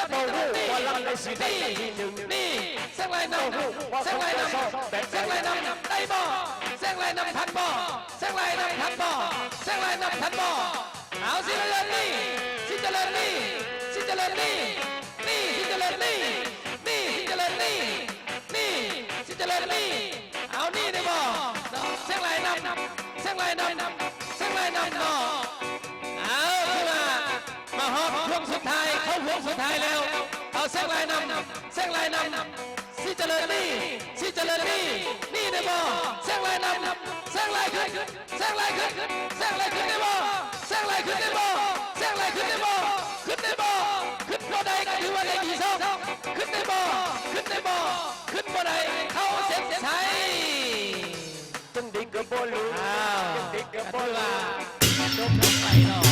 โอ้โหบอลลังในสีแดงทีหนึ่งนี่แซงไล่นำแซงไล่นำแซงไล่นำได้บ่แซงไล่นำทันบ่แซงไล่นำทันบ่แซงไล่นำทันบ่เอาสิเจริญนี่สิเจริญนี่สิเจริญนี่นี่สิเจริญนี่นี่สิเจริญนี่นี่สิเจริญนี่เอานี่ได้บ่แซงไล่นำแซงไล่นำแซงไล่นำเนาะเอาขึ้นมาฮอบช่วงสุดท้ายเข้าห่วงสุดท้ายแล้วเอาแซงไล่นำแซงไล่นำสิเจริญนี่สิเจริญนี่นี่ได้บ่แซงไล่นำแซงไล่ขึ้นแซงไล่ขึ้นแซงไล่ขึ้นได้บ่แซงไล่ขึ้นได้บ่แซงไล่ขึ้นได้บ่ขึ้นได้บ่ขึ้นบ่ได้ก็ถือว่าได้ดีซ้อขึ้นได้บ่ขึ้นได้บ่ขึ้นบ่ได้เข้าเส้นชัยจังดิกกระโบลูจังดิกกระโบลาจบลงไปเนาะ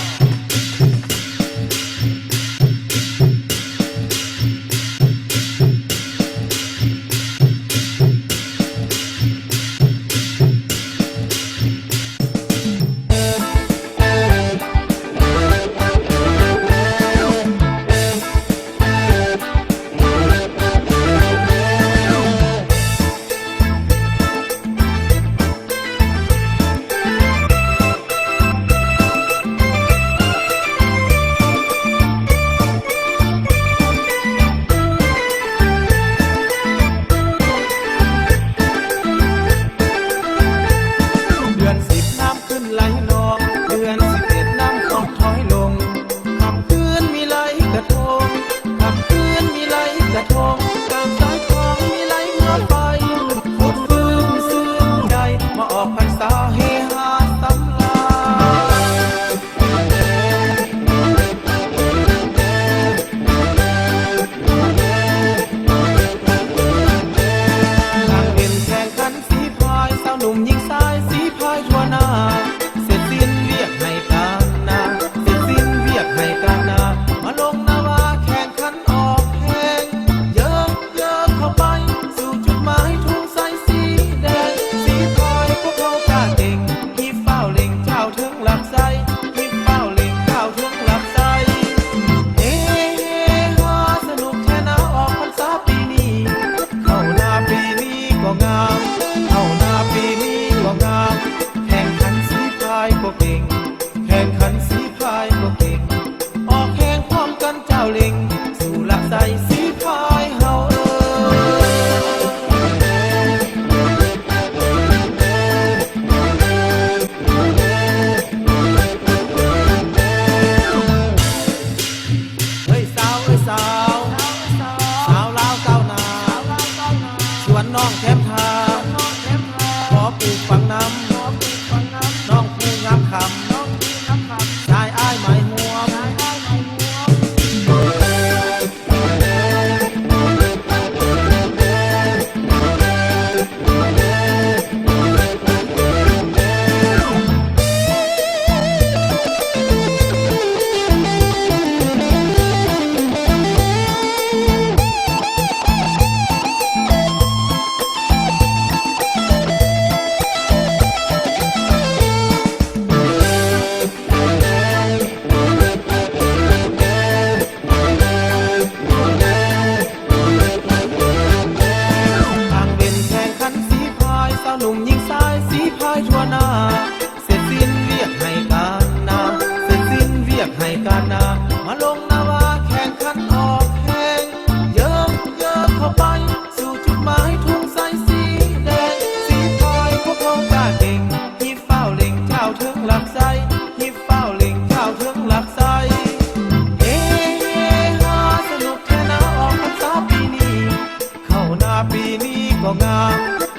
ปีนี้ก็งาม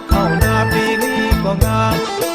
เข้าหน้าปีนี้ก็งาม